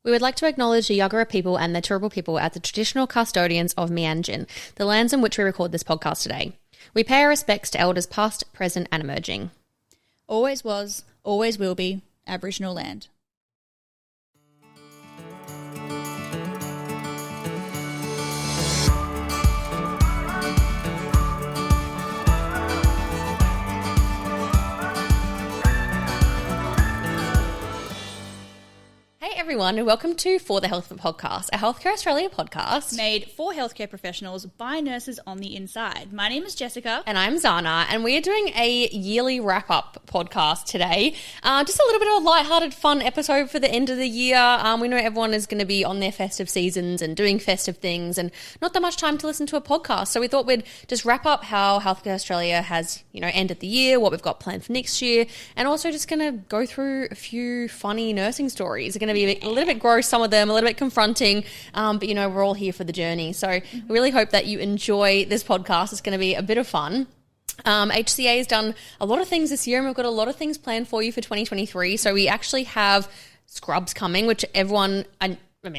We would like to acknowledge the Yagara people and the Turrbal people as the traditional custodians of Mianjin, the lands in which we record this podcast today. We pay our respects to elders past, present and emerging. Always was, always will be Aboriginal land. Hey everyone, and welcome to For the Health of It podcast, a Healthcare Australia podcast. Made for healthcare professionals by nurses on the inside. My name is Jessica. And I'm Zana, and we are doing a yearly wrap-up podcast today. Just a little bit of a lighthearted, fun episode for the end of the year. We know everyone is going to be on their festive seasons and doing festive things and not that much time to listen to a podcast. So we thought we'd just wrap up how Healthcare Australia has, ended the year, what we've got planned for next year, and also just going to go through a few funny nursing stories. They're going to be a little bit gross, some of them, a little bit confronting, but we're all here for the journey. So we really hope that you enjoy this podcast. It's going to be a bit of fun. HCA has done a lot of things this year and we've got a lot of things planned for you for 2023. So we actually have scrubs coming, which everyone,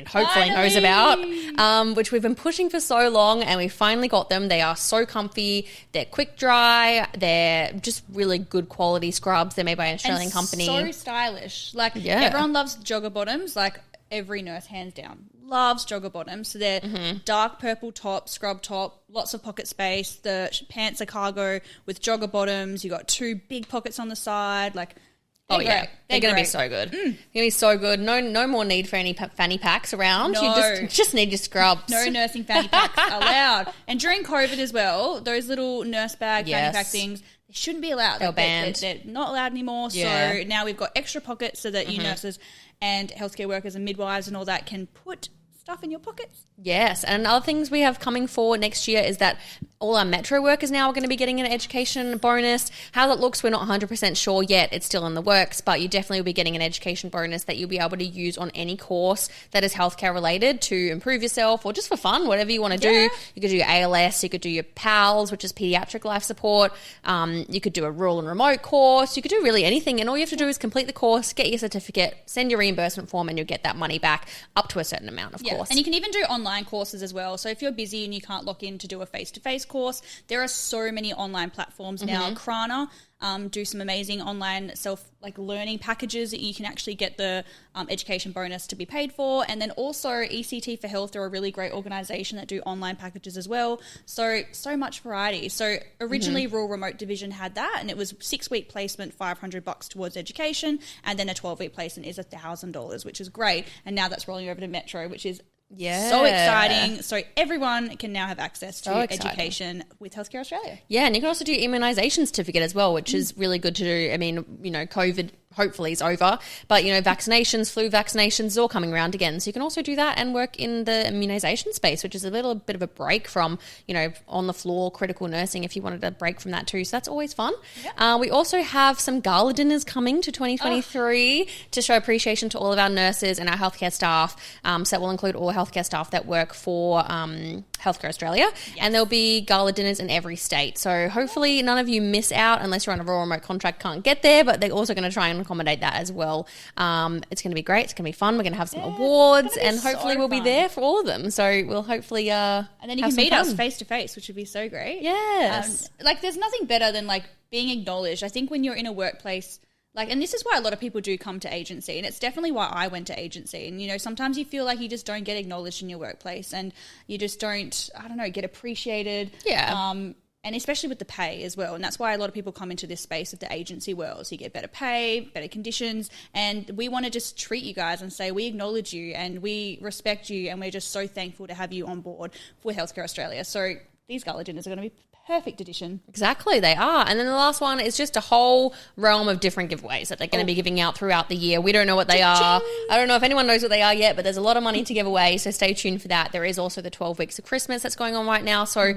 hopefully knows about, which we've been pushing for so long and we finally got them. They are so comfy. They're quick dry. They're just really good quality scrubs. They're made by an Australian company. So stylish. Everyone loves jogger bottoms. Every nurse, hands down, loves jogger bottoms. So they're dark purple top, scrub top, lots of pocket space. The pants are cargo with jogger bottoms. You got two big pockets on the side. They're going to be so good. They're going to be so good. No more need for any fanny packs around. No. You just need your scrubs. No nursing fanny packs allowed. And during COVID as well, those little nurse bag fanny pack things, they shouldn't be allowed. They're banned. They're not allowed anymore. Yeah. So now we've got extra pockets so that you nurses and healthcare workers and midwives and all that can put stuff in your pockets. Yes, and other things we have coming for next year is that all our metro workers now are going to be getting an education bonus. How that looks, we're not 100% sure yet. It's still in the works, but you definitely will be getting an education bonus that you'll be able to use on any course that is healthcare related to improve yourself or just for fun, whatever you want to do. You could do your ALS, you could do your PALS, which is pediatric life support. You could do a rural and remote course. You could do really anything, and all you have to do is complete the course, get your certificate, send your reimbursement form, and you'll get that money back up to a certain amount, of course. And you can even do online courses as well. So if you're busy and you can't lock in to do a face-to-face course, there are so many online platforms now. Krana do some amazing online learning packages that you can actually get the education bonus to be paid for. And then also ECT for Health are a really great organisation that do online packages as well. So much variety. So originally Rural Remote Division had that, and it was 6-week placement, $500 towards education, and then a 12-week placement is $1,000, which is great. And now that's rolling over to Metro, which is so exciting. So everyone can now have access to education with Healthcare Australia. Yeah, and you can also do immunisation certificate as well, which is really good to do. COVID hopefully is over, but vaccinations, flu vaccinations is all coming around again. So you can also do that and work in the immunisation space, which is a little bit of a break from, on the floor critical nursing if you wanted a break from that too. So that's always fun. Yep. We also have some gala dinners coming to 2023 to show appreciation to all of our nurses and our healthcare staff. So that will include all healthcare staff that work for Healthcare Australia. Yes. And there'll be gala dinners in every state. So hopefully none of you miss out unless you're on a rural remote contract, can't get there, but they're also going to try and accommodate that as well. It's going to be great. It's going to be fun. We're going to have some awards and hopefully we'll be there for all of them. So we'll hopefully and then you can meet us face to face, which would be so great. Yes. There's nothing better than being acknowledged. I think when you're in a workplace, and this is why a lot of people do come to agency, and it's definitely why I went to agency. And, sometimes you feel like you just don't get acknowledged in your workplace and you just don't, get appreciated. Yeah. And especially with the pay as well. And that's why a lot of people come into this space of the agency world. So you get better pay, better conditions. And we want to just treat you guys and say we acknowledge you and we respect you and we're just so thankful to have you on board with Healthcare Australia. So these gala dinners are going to be perfect addition. Exactly, they are. And then the last one is just a whole realm of different giveaways that they're going to be giving out throughout the year. We don't know what they are. I don't know if anyone knows what they are yet, but there's a lot of money to give away, so stay tuned for that. There is also the 12 weeks of Christmas that's going on right now, so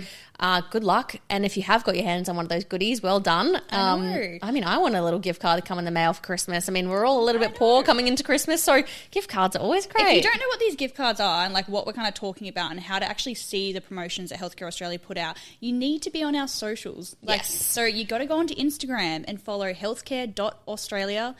good luck. And if you have got your hands on one of those goodies, well done. I want a little gift card to come in the mail for Christmas. We're all a little bit poor coming into Christmas, so gift cards are always great. If you don't know what these gift cards are and what we're kind of talking about and how to actually see the promotions that Healthcare Australia put out, you need to be on our socials. Yes. So you got to go onto Instagram and follow healthcare.australia.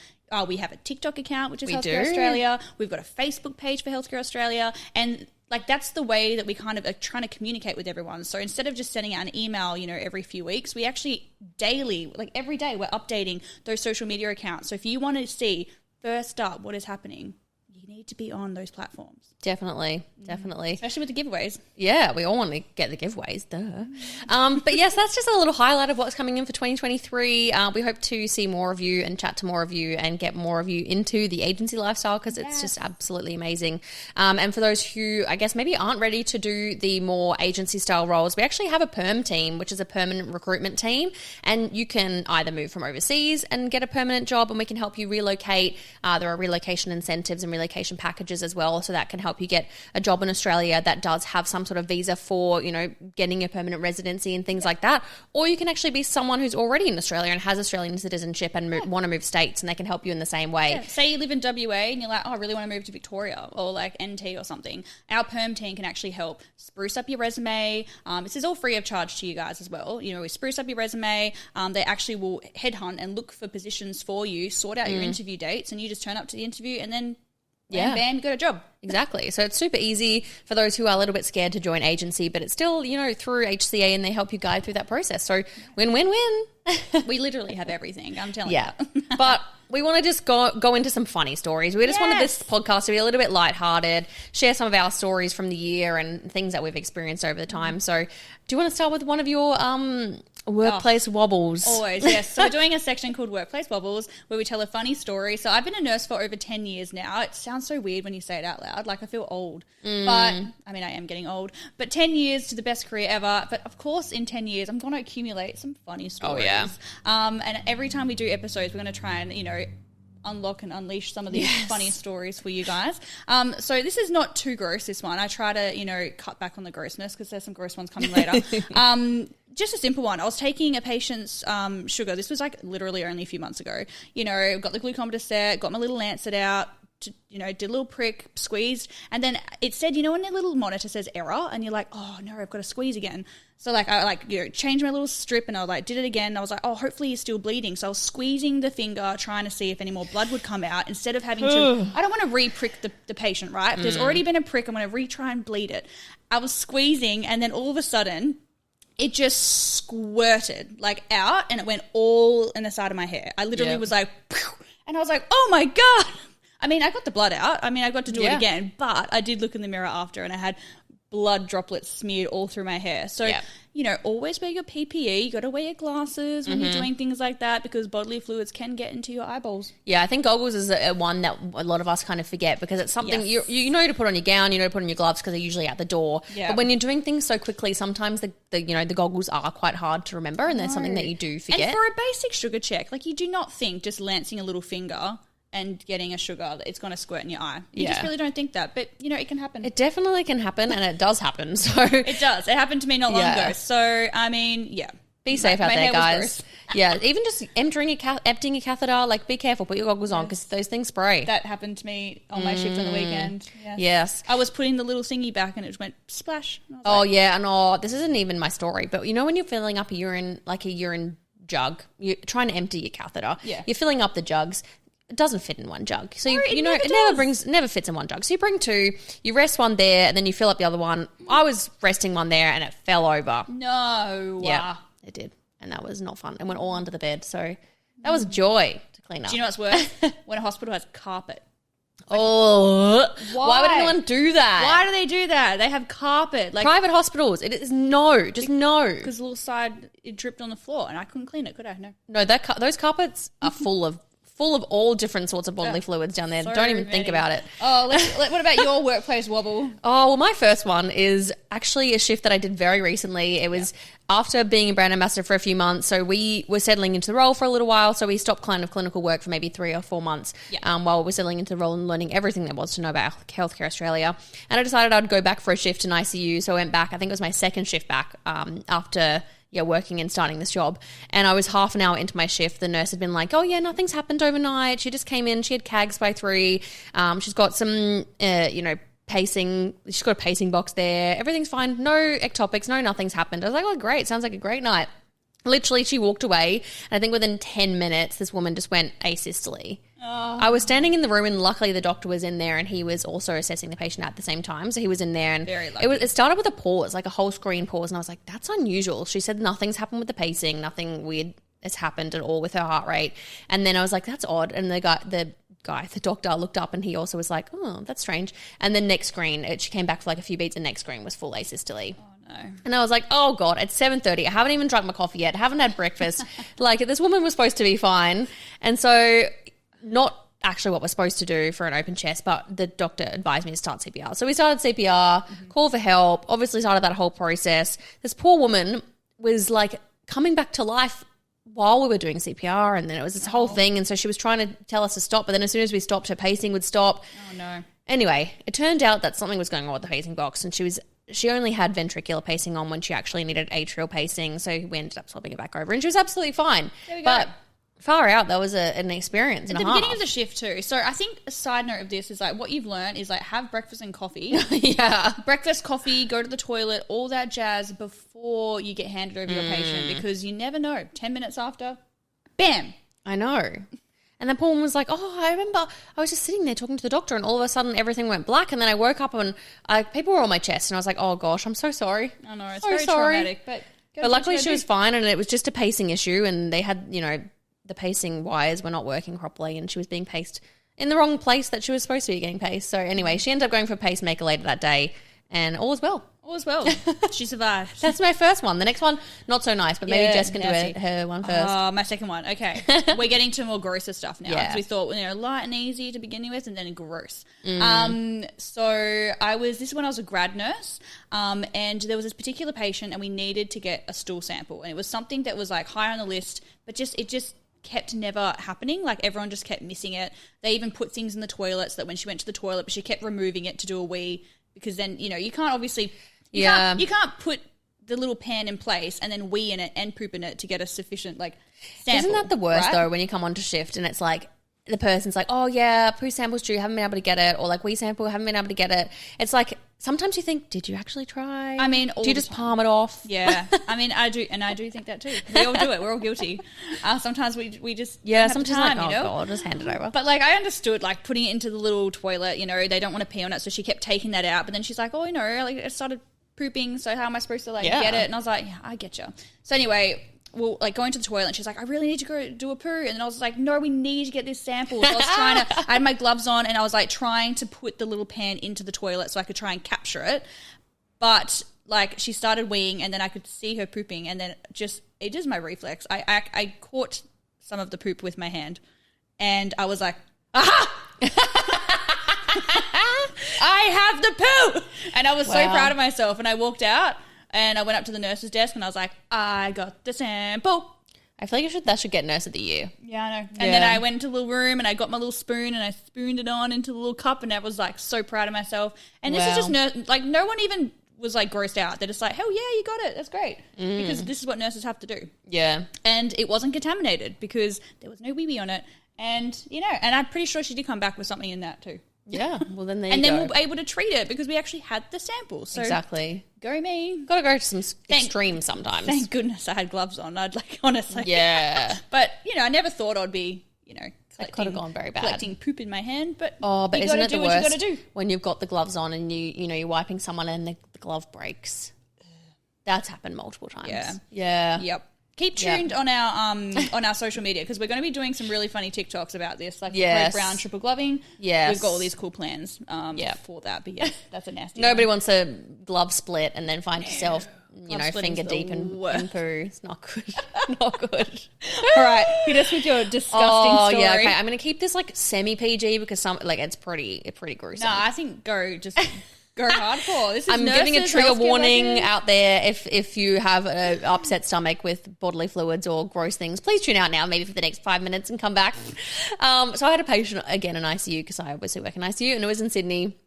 We have a TikTok account, which is We Healthcare do. Australia. We've got a Facebook page for Healthcare Australia. And like that's the way that we kind of are trying to communicate with everyone. So instead of just sending out an email, every few weeks, we actually daily, like every day, we're updating those social media accounts. So if you want to see first up what is happening, you need to be on those platforms. Definitely. Especially with the giveaways. Yeah, we all want to get the giveaways, duh. But yes, that's just a little highlight of what's coming in for 2023. We hope to see more of you and chat to more of you and get more of you into the agency lifestyle because it's just absolutely amazing. And for those who, I guess, maybe aren't ready to do the more agency style roles, we actually have a perm team, which is a permanent recruitment team. And you can either move from overseas and get a permanent job and we can help you relocate. There are relocation incentives and relocation packages as well. So that can help you get a job in Australia that does have some sort of visa for, getting a permanent residency and things like that. Or you can actually be someone who's already in Australia and has Australian citizenship and want to move states and they can help you in the same way. Yeah. Say you live in WA and you're like, I really want to move to Victoria or like NT or something. Our perm team can actually help spruce up your resume. This is all free of charge to you guys as well. We spruce up your resume. They actually will headhunt and look for positions for you, sort out your interview dates, and you just turn up to the interview and then bam, you got a job. Exactly. So it's super easy for those who are a little bit scared to join agency, but it's still, through HCA and they help you guide through that process. So win-win-win. We literally have everything, I'm telling you. you. But we want to just go into some funny stories. We just wanted this podcast to be a little bit lighthearted, share some of our stories from the year and things that we've experienced over the time. So do you want to start with one of your workplace wobbles? Always, yes. So we're doing a section called Workplace Wobbles where we tell a funny story. So I've been a nurse for over 10 years now. It sounds so weird when you say it out loud. Like I feel old. But, I am getting old. But 10 years to the best career ever. But of course, in 10 years, I'm going to accumulate some funny stories. Oh, yeah. And every time we do episodes, we're going to try and, unlock and unleash some of these funny stories for you guys. So this is not too gross, this one. I try to, cut back on the grossness because there's some gross ones coming later. Just a simple one. I was taking a patient's sugar. This was like literally only a few months ago. Got the glucometer set, got my little lancet out, did a little prick, squeezed, and then it said, when the little monitor says error, and you're like, oh no, I've got to squeeze again. So I changed my little strip and I did it again. I was like, oh, hopefully you're still bleeding. So I was squeezing the finger, trying to see if any more blood would come out instead of having to, I don't want to re-prick the patient, right? If there's already been a prick, I'm going to retry and bleed it. I was squeezing and then all of a sudden it just squirted out and it went all in the side of my hair. I literally was like, pew, and I was like, oh my God. I got the blood out. I got to do it again, but I did look in the mirror after and I had blood droplets smeared all through my hair. So, always wear your PPE. You got to wear your glasses when you're doing things like that because bodily fluids can get into your eyeballs. Yeah, I think goggles is a one that a lot of us kind of forget because it's something you know to put on your gown, you know to put on your gloves because they're usually out the door. Yeah. But when you're doing things so quickly, sometimes the goggles are quite hard to remember and there's something that you do forget. And for a basic sugar check, you do not think just lancing a little finger and getting a sugar, it's going to squirt in your eye. You just really don't think that. But, it can happen. It definitely can happen, and it does happen. So it does. It happened to me not long ago. So, be safe out there, guys. Yeah, even just emptying a catheter, be careful. Put your goggles on because those things spray. That happened to me on my shift on the weekend. Yes. I was putting the little thingy back and it just went splash. This isn't even my story. But when you're filling up a urine jug, you're trying to empty your catheter. Yeah. You're filling up the jugs. It doesn't fit in one jug. So, it never fits in one jug. So you bring two, you rest one there, and then you fill up the other one. I was resting one there, and it fell over. No. Yeah, it did. And that was not fun. It went all under the bed. So that was joy to clean up. Do you know what's worse? When a hospital has carpet. Why would anyone do that? Why do they do that? They have carpet. Private hospitals. It is no. Just no. Because the little side, it dripped on the floor, and I couldn't clean it, could I? No. No, those carpets are full of all different sorts of bodily fluids down there. Don't even think about it. Oh, what about your workplace wobble? Oh, well, my first one is actually a shift that I did very recently. It was after being a brand ambassador for a few months. So we were settling into the role for a little while. So we stopped kind of clinical work for maybe 3 or 4 months while we were settling into the role and learning everything there was to know about Healthcare Australia. And I decided I'd go back for a shift in ICU. So I went back. I think it was my second shift back after working and starting this job. And I was half an hour into my shift. The nurse had been like, oh, yeah, nothing's happened overnight. She just came in. She had CAGs by 3. She's got some, pacing. She's got a pacing box there. Everything's fine. No ectopics. No, nothing's happened. I was like, oh, great. Sounds like a great night. Literally, she walked away. And I think within 10 minutes, this woman just went asystole. I was standing in the room and luckily the doctor was in there and he was also assessing the patient at the same time. So he was in there and Very lucky. it started with a pause, like a whole screen pause. And I was like, that's unusual. She said nothing's happened with the pacing. Nothing weird has happened at all with her heart rate. And then I was like, that's odd. And the doctor looked up and he also was like, oh, that's strange. And then next screen, she came back for like a few beats and next screen was full asystole. Oh, no. And I was like, oh, God, it's 7:30. I haven't even drunk my coffee yet. I haven't had breakfast. Like, this woman was supposed to be fine. And so not actually what we're supposed to do for an open chest, but the doctor advised me to start CPR. So we started CPR, call for help, obviously started that whole process. This poor woman was like coming back to life while we were doing CPR, and then it was this whole thing. And so she was trying to tell us to stop, but then as soon as we stopped, her pacing would stop. Oh, no. Anyway, it turned out that something was going on with the pacing box, and she only had ventricular pacing on when she actually needed atrial pacing, so we ended up swapping it back over, and she was absolutely fine. There we go. But far out, that was an experience At and the a half. beginning of the shift too. So I think a side note of this is like what you've learned is like have breakfast and coffee. Yeah. Breakfast, coffee, go to the toilet, all that jazz before you get handed over your patient because you never know. 10 minutes after, bam. I know. And then poor woman was like, oh, I remember I was just sitting there talking to the doctor and all of a sudden everything went black and then I woke up and people were on my chest and I was like, oh, gosh, I'm so sorry. I know, it's So very sorry. traumatic. But luckily she was fine and it was just a pacing issue and they had, the pacing wires were not working properly and she was being paced in the wrong place that she was supposed to be getting paced. So anyway, she ended up going for a pacemaker later that day and all was well. All as well. She survived. That's my first one. The next one, not so nice, but maybe Yeah, Jess can nasty. do her one first. My second one. Okay. We're getting to more grosser stuff now. Yeah. 'Cause we thought, light and easy to begin with and then gross. Mm. So this is when I was a grad nurse and there was this particular patient and we needed to get a stool sample. And it was something that was like high on the list, but it just kept never happening. Like everyone just kept missing it. They even put things in the toilet so that when she went to the toilet, but she kept removing it to do a wee because then, you can't obviously... You can't put the little pan in place and then wee in it and poop in it to get a sufficient sample. Isn't that the worst right? though when you come onto shift and it's like the person's like, oh yeah, poo sample's due, haven't been able to get it, or like wee sample, haven't been able to get it. It's like sometimes you think, did you actually try? I mean, all do you the just time. palm it off? Yeah, I mean, I do think that too. We all do it. We're all guilty. Sometimes we just Yeah, don't have sometimes time, like, oh God, just hand it over. But I understood putting it into the little toilet. They don't want to pee on it, so she kept taking that out. But then she's like, oh, it started pooping, so how am I supposed to get it? And I was like, yeah, I get you. So anyway, well, going to the toilet and she's like, I really need to go do a poo. And then I was like, no, we need to get this sample. So I had my gloves on and I was trying to put the little pan into the toilet so I could try and capture it. But she started weeing and then I could see her pooping and then it is my reflex. I caught some of the poop with my hand and I was like, aha! I have the poo! And I was so proud of myself. And I walked out and I went up to the nurse's desk and I was like, I got the sample. I feel like that should get nurse of the year. Yeah, I know. And then I went into the little room and I got my little spoon and I spooned it on into the little cup and I was so proud of myself. And this is just no one even was grossed out. They're just like, hell yeah, you got it. That's great. Because this is what nurses have to do. Yeah. And it wasn't contaminated because there was no wee-wee on it. And, and I'm pretty sure she did come back with something in that too. Yeah. Well, then there you and go. then we were able to treat it because we actually had the sample. So exactly. Go me. Got to go to some extremes sometimes. Thank goodness I had gloves on. I'd honestly. Yeah. But, I never thought I'd be, It could have gone very bad. Collecting poop in my hand, but but you isn't gotta it the do what you worst gotta do. when you've got the gloves on and you're wiping someone and the glove breaks? That's happened multiple times. Yeah. Yep. Keep tuned on our social media because we're going to be doing some really funny TikToks about this, Yes. red, brown, triple gloving. Yes. We've got all these cool plans for that. But yeah, that's a nasty. Nobody wants a glove split and then find yourself, Glove splitting's finger the deep in worst. poo. It's not good. Not good. All right, hit us with your disgusting story. Yeah. Okay. I'm going to keep this semi PG because it's pretty gruesome. No, I think go hardcore. This is I'm giving a nurses, trigger healthcare warning workers. out there. If you have an upset stomach with bodily fluids or gross things, please tune out now, maybe for the next 5 minutes and come back. So I had a patient, again, in ICU because I obviously work in ICU, and it was in Sydney.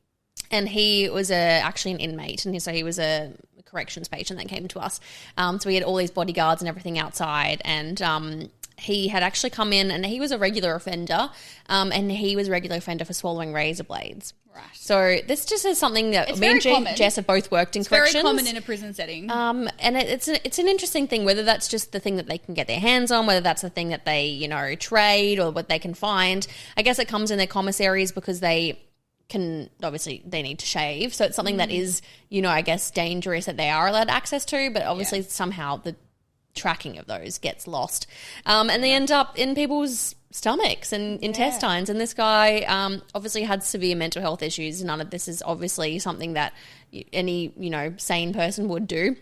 And he was actually an inmate, and so he was a corrections patient that came to us. So we had all these bodyguards and everything outside, and he had actually come in and he was a regular offender, and he was a regular offender for swallowing razor blades. Right. So this just is something that It's me and very common. Jess have both worked in It's corrections. very common in a prison setting. And it's an interesting thing, whether that's just the thing that they can get their hands on, whether that's the thing that they, trade or what they can find. I guess it comes in their commissaries because they can, obviously they need to shave. So it's something that is, I guess dangerous that they are allowed access to, but obviously somehow the tracking of those gets lost. And they end up in people's stomachs and intestines. And this guy obviously had severe mental health issues. None of this is obviously something that any, sane person would do.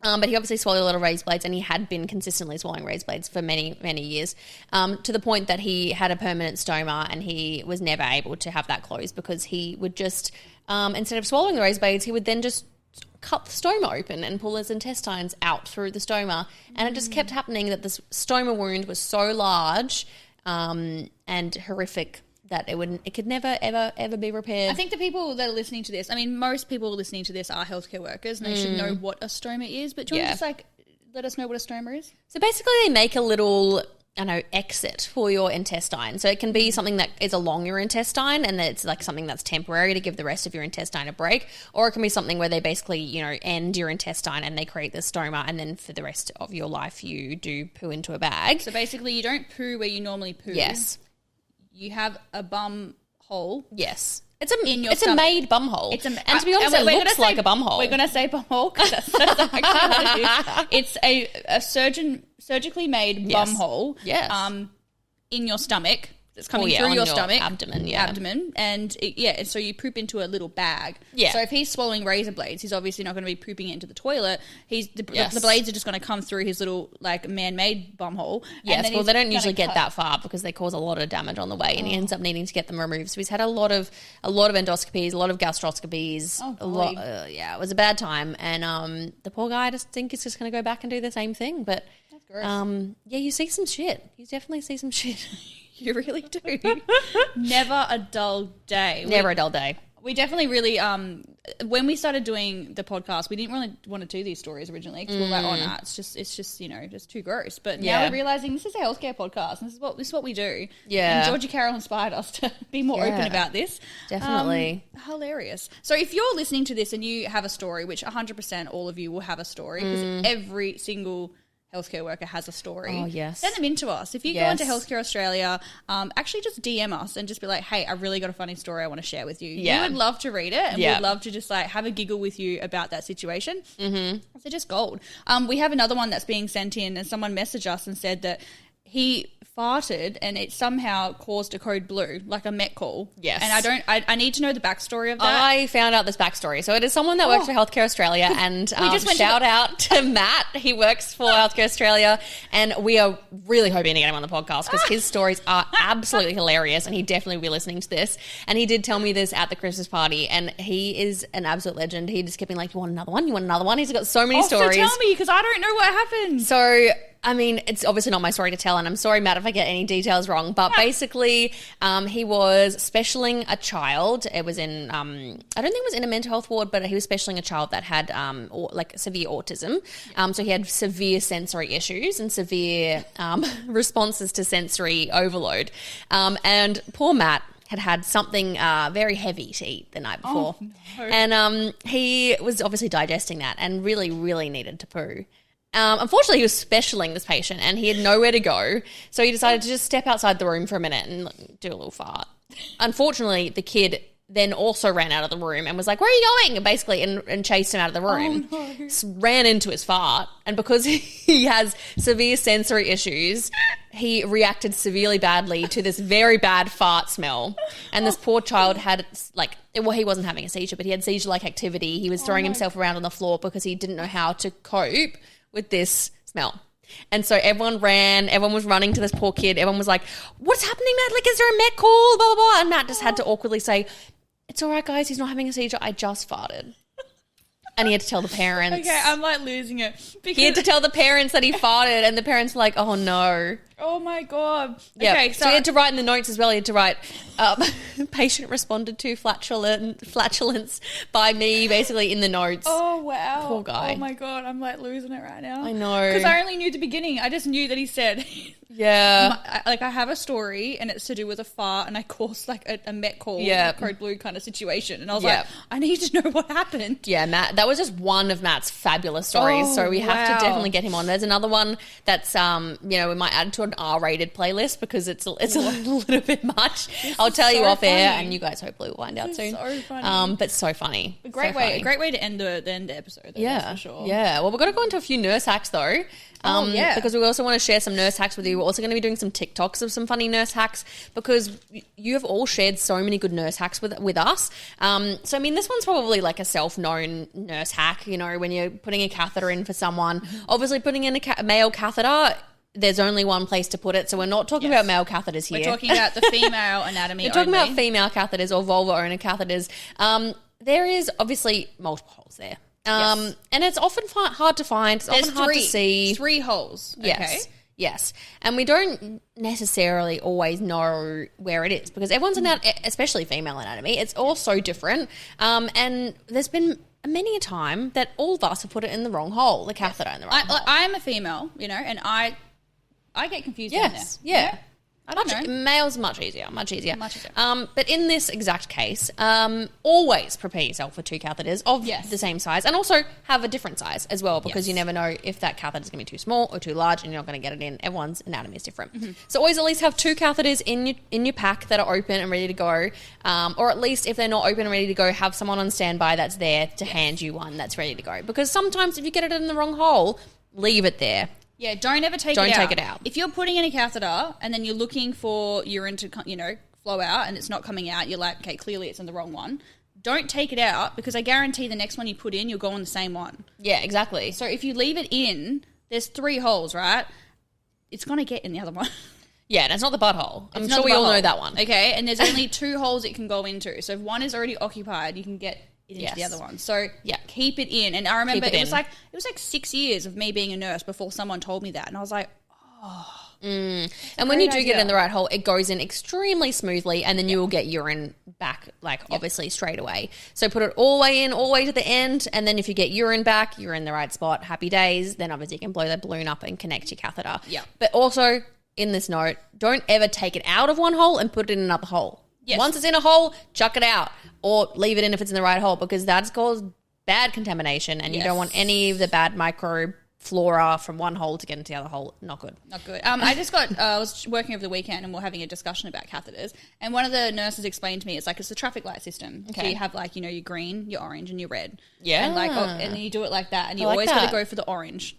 But he obviously swallowed a lot of razor blades, and he had been consistently swallowing razor blades for many, many years, to the point that he had a permanent stoma and he was never able to have that closed because he would just, instead of swallowing the razor blades, he would then just cut the stoma open and pull his intestines out through the stoma. And it just kept happening that this stoma wound was so large and horrific that it could never, ever be repaired. I think the people that are listening to this, most people listening to this are healthcare workers and they should know what a stoma is. But do you want to just let us know what a stoma is? So basically they make a little, exit for your intestine. So it can be something that is along your intestine and it's like something that's temporary to give the rest of your intestine a break. Or it can be something where they basically, end your intestine and they create the stoma, and then for the rest of your life you do poo into a bag. So basically you don't poo where you normally poo. Yes. You have a bum hole. Yes. It's stomach. a made bum hole. And to be honest, it looks like a bum hole. We're going to say bum hole because that's actually what it is. It's a surgically made bum hole. Yes. In your stomach. It's coming through your stomach. Abdomen, Abdomen. And so you poop into a little bag. Yeah. So if he's swallowing razor blades, he's obviously not going to be pooping it into the toilet. The blades are just going to come through his little man-made bum hole. Yes, well, they don't usually get that far because they cause a lot of damage on the way, and he ends up needing to get them removed. So he's had a lot of endoscopies, a lot of gastroscopies. It was a bad time, and the poor guy, I just think he's just going to go back and do the same thing. But that's gross. You see some shit. You definitely see some shit. You really do. Never a dull day. Never a dull day. We definitely really, when we started doing the podcast, we didn't really want to do these stories originally because we were like, oh, nah, it's just, just too gross. But now we're realizing this is a healthcare podcast and this is what we do. Yeah. And Georgie Carroll inspired us to be more open about this. Definitely. Hilarious. So if you're listening to this and you have a story, which 100% all of you will have a story because every single healthcare worker has a story. Oh, yes. Send them in to us. If you go into Healthcare Australia, actually just DM us and just be like, hey, I really got a funny story I want to share with you. Yeah. We would love to read it and we'd love to just have a giggle with you about that situation. Mm-hmm. So just gold. We have another one that's being sent in and someone messaged us and said that he farted and it somehow caused a code blue, like a Met call. Yes. And I need to know the backstory of that. I found out this backstory. So it is someone that works for Healthcare Australia, and shout out to Matt. He works for Healthcare Australia, and we are really hoping to get him on the podcast because his stories are absolutely hilarious, and he definitely will be listening to this. And he did tell me this at the Christmas party, and he is an absolute legend. He just kept being like, you want another one? You want another one? He's got so many stories. So tell me, because I don't know what happened. So it's obviously not my story to tell, and I'm sorry, Matt, if I get any details wrong, but basically he was specialing a child. It was in, I don't think it was in a mental health ward, but he was specialing a child that had severe autism. So he had severe sensory issues and severe responses to sensory overload. And poor Matt had something very heavy to eat the night before. Oh, no. And he was obviously digesting that and really, really needed to poo. Unfortunately, he was specialing this patient and he had nowhere to go. So he decided to just step outside the room for a minute and do a little fart. Unfortunately, the kid then also ran out of the room and was like, where are you going? Basically, and chased him out of the room. Oh, no. Ran into his fart. And because he has severe sensory issues, he reacted severely badly to this very bad fart smell. And this poor child had he wasn't having a seizure, but he had seizure-like activity. He was throwing himself around on the floor because he didn't know how to cope with this smell. And so everyone was running to this poor kid. Everyone was like, what's happening, Matt? Like, is there a Met call? Blah, blah, blah. And Matt just had to awkwardly say, it's all right, guys. He's not having a seizure. I just farted. And he had to tell the parents. Okay, I'm losing it. He had to tell the parents that he farted, and the parents were like, oh, no. Oh my God. Yeah. Okay, So you had to write in the notes as well. You had to write, patient responded to flatulence by me, basically in the notes. Oh, wow. Poor guy. Oh my God. I'm like losing it right now. I know. Because I only knew the beginning. I just knew that he said, Yeah. I have a story and it's to do with a fart and I caused like a Met call, Yeah. code blue kind of situation. And I was Yeah. like, I need to know what happened. Yeah, Matt, that was just one of Matt's fabulous stories. Oh, So we have wow. to definitely get him on. There's another one that's, we might add to an R-rated playlist because it's a little bit much. I'll tell you so off air, funny. and you guys hopefully will find out This soon. is so funny. But so funny. Great So way, funny. great way to end the episode. Though, Yeah, that's for sure. yeah. Well, we've got to go into a few nurse hacks though. Yeah. Because we also want to share some nurse hacks with you. We're also going to be doing some TikToks of some funny nurse hacks because you have all shared so many good nurse hacks with us. So, I mean, this one's probably like a self-known nurse hack, when you're putting a catheter in for someone. Obviously, putting in a male catheter, there's only one place to put it. So we're not talking about male catheters here. We're talking about the female anatomy. We're talking only. about female catheters or vulva owner catheters. There is obviously multiple holes there. Yes. And it's often hard to find. It's often hard to see. 3 holes. Yes. Okay. Yes. And we don't necessarily always know where it is because everyone's especially female anatomy, it's all so different. And there's been many a time that all of us have put it in the wrong hole, the catheter in the wrong hole. I'm a female, and I get confused down there. Yes. Yeah. I don't know. Male's much easier. Much easier. But in this exact case, always prepare yourself for 2 catheters of the same size and also have a different size as well because you never know if that catheter is going to be too small or too large and you're not going to get it in. Everyone's anatomy is different. Mm-hmm. So always at least have 2 catheters in your pack that are open and ready to go. Or at least if they're not open and ready to go, have someone on standby that's there to hand you one that's ready to go. Because sometimes if you get it in the wrong hole, leave it there. Yeah, don't ever take it out. Don't take it out. If you're putting in a catheter and then you're looking for urine to, flow out and it's not coming out, you're like, okay, clearly it's in the wrong one. Don't take it out because I guarantee the next one you put in, you'll go on the same one. Yeah, exactly. So if you leave it in, there's 3 holes, right? It's going to get in the other one. Yeah, and it's not the butthole. I'm It's not sure the we all butthole. know that one. Okay, and there's only 2 holes it can go into. So if one is already occupied, you can get it into the Yes. other one. So Yeah. keep it in. And I remember Keep it it was in. like 6 years of me being a nurse before someone told me that. And I was like, And when you great do get idea. in the right hole, it goes in extremely smoothly and then you will get urine back, obviously straight away. So put it all the way to the end. And then if you get urine back, you're in the right spot. Happy days. Then obviously you can blow that balloon up and connect your catheter. Yeah. But also in this note, don't ever take it out of one hole and put it in another hole. Yes. Once it's in a hole, chuck it out or leave it in if it's in the right hole because that's caused bad contamination and you don't want any of the bad microflora from one hole to get into the other hole. Not good. not good. I just got, I was working over the weekend and we're having a discussion about catheters. And one of the nurses explained to me, it's a traffic light system. So Okay. you have your green, your orange and your red. Yeah. And and then you do it like that. And you I like always got that. to go for the orange.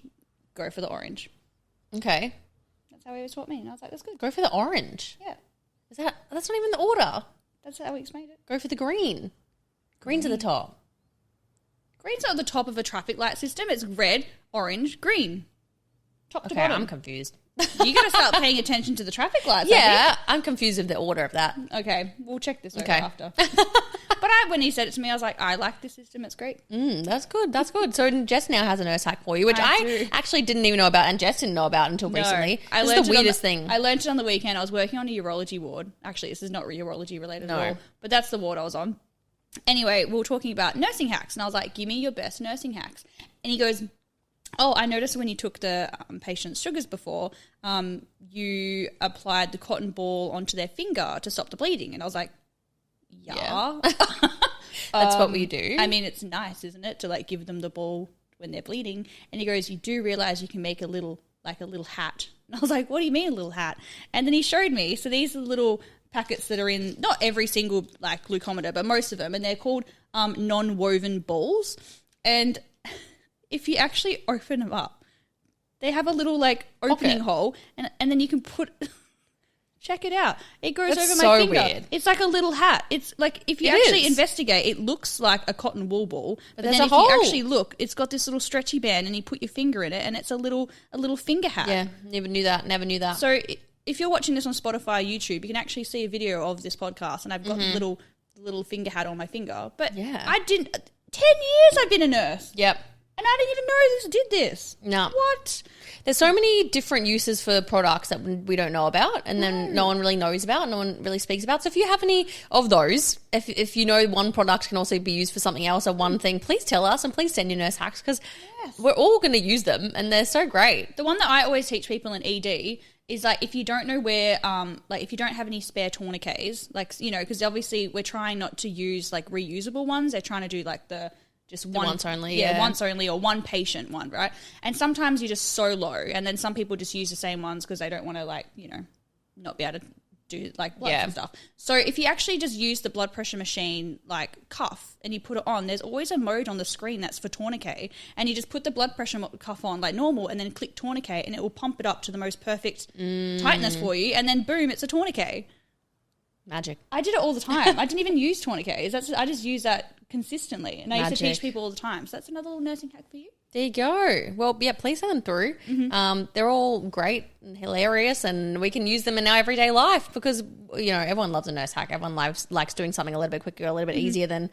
Go for the orange. Okay. That's how he always taught me. And I was like, that's good. Go for the orange. Yeah. That's not even the order. That's how he explained it. Go for the green. Green's at the top. Green's not at the top of a traffic light system. It's red, orange, green. Top to Okay, bottom. I'm confused. You got to start paying attention to the traffic lights. Yeah, I'm confused of the order of that. I think. Okay, we'll check this over Okay. after. But when he said it to me, I was like, I like this system. It's great. That's good. That's good. So Jess now has a nurse hack for you, which I I do. actually didn't even know about, and Jess didn't know about until recently. This is the weirdest thing. I learned it on the weekend. I was working on a urology ward. Actually, this is not urology related at all, but that's the ward I was on. Anyway, we were talking about nursing hacks, and I was like, give me your best nursing hacks. And he goes, oh, I noticed when you took the patient's sugars before, you applied the cotton ball onto their finger to stop the bleeding. And I was like, yeah. That's what we do. I mean, it's nice, isn't it, to give them the ball when they're bleeding? And he goes, you do realize you can make a little hat. And I was like, what do you mean a little hat? And then he showed me. So these are little packets that are in not every single glucometer, but most of them, and they're called non-woven balls. And if you actually open them up, they have a little opening hole, and then you can put. Check it out. It goes That's over so my finger. weird. It's like a little hat. It's like if you It actually is. investigate, it looks like a cotton wool ball. But there's then a if hole. you actually look, it's got this little stretchy band, and you put your finger in it, and it's a little finger hat. Yeah, never knew that. Never knew that. So if you're watching this on Spotify, YouTube, you can actually see a video of this podcast, and I've got the little finger hat on my finger. But Yeah. I didn't. 10 years I've been a nurse. Yep. I And I didn't even know this did this. No. What? There's so many different uses for products that we don't know about, and then no one really knows about, no one really speaks about. So if you have any of those, if you know one product can also be used for something else or one thing, please tell us and please send your nurse hacks because we're all going to use them and they're so great. The one that I always teach people in ED is like if you don't know where, like if you don't have any spare tourniquets, like, you know, because obviously we're trying not to use like reusable ones. They're trying to do like the once only, once only, or one patient one, right? And sometimes you're just so low, and then some people just use the same ones because they don't want to, like, you know, not be able to do like blood and stuff. So if you actually just use the blood pressure machine like cuff and you put it on, there's always a mode on the screen that's for tourniquet, and you just put the blood pressure cuff on like normal and then click tourniquet and it will pump it up to the most perfect tightness for you, and then boom, it's a tourniquet. Magic. I did it all the time. I didn't even use tourniquets. I just use that consistently, and I used to teach people all the time. So that's another little nursing hack for you. There you go. Well, yeah, please send them through. They're all great and hilarious, and we can use them in our everyday life because, you know, everyone loves a nurse hack. Everyone likes doing something a little bit quicker, a little bit easier than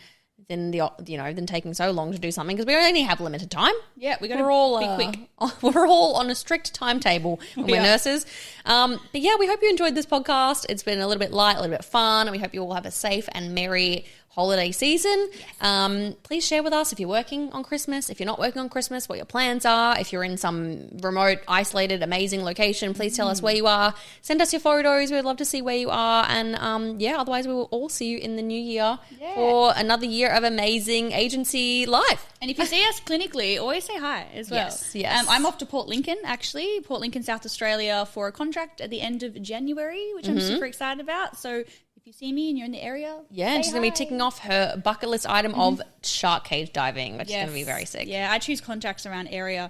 taking so long to do something because we only have limited time. Yeah, we got to be quick. We're all on a strict timetable when we're nurses. But yeah, we hope you enjoyed this podcast. It's been a little bit light, a little bit fun, and we hope you all have a safe and merry holiday season. Yes. Please share with us if you're working on Christmas, if you're not working on Christmas, what your plans are. If you're in some remote, isolated, amazing location, please tell us where you are. Send us your photos. We'd love to see where you are. And otherwise we will all see you in the new year for another year of amazing agency life. And if you see us clinically, always say hi as well. Yes. I'm off to Port Lincoln, actually, Port Lincoln, South Australia, for a contract at the end of January, which I'm super excited about. So if you see me and you're in the area, and she's going to be ticking off her bucket list item of shark cage diving, which is going to be very sick. Yeah, I choose contracts around areas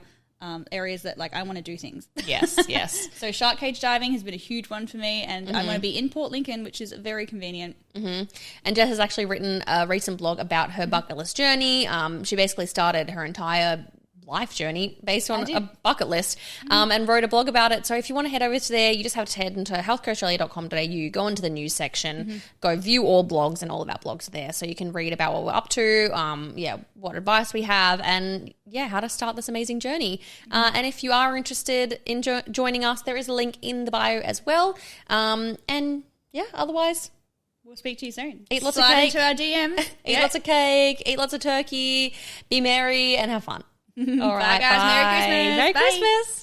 that, like, I want to do things. Yes. So shark cage diving has been a huge one for me, and I want to be in Port Lincoln, which is very convenient. And Jess has actually written a recent blog about her bucket list journey. She basically started her entire life journey based on a bucket list and wrote a blog about it. So if you want to head over to there, you just have to head into healthcareaustralia.com.au, go into the news section, go view all blogs, and all of our blogs are there. So you can read about what we're up to, what advice we have, and how to start this amazing journey. And if you are interested in joining us, there is a link in the bio as well. Otherwise, we'll speak to you soon. Eat lots of cake. Into our DM. Eat lots of cake, eat lots of turkey, be merry, and have fun. All right, bye guys. Merry Christmas. Merry Christmas.